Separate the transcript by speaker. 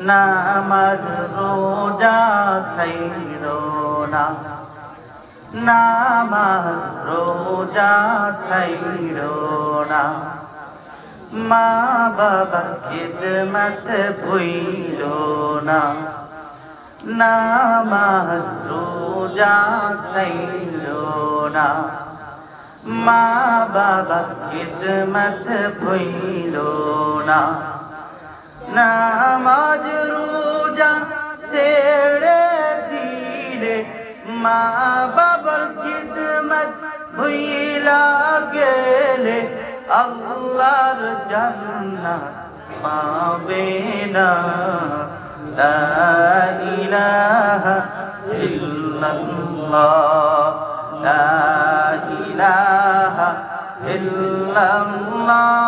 Speaker 1: নামাজ রোজা ছাইরো না, নামাজ রোজা ছাইরো না, মা বাবার খিদমত ভুইলো না, নামাজ রোজা ছাইরো না, মা বাবার খিদমত ভুইলো না। নামাজ রোজা ছেড়ে দিলে মা বাবার খিদমত ভুইলা গেলে আল্লাহর জান্নাত পাবে না। লা ইলাহা ইল্লাল্লাহ, লা ইলাহা ইল্লাল্লাহ।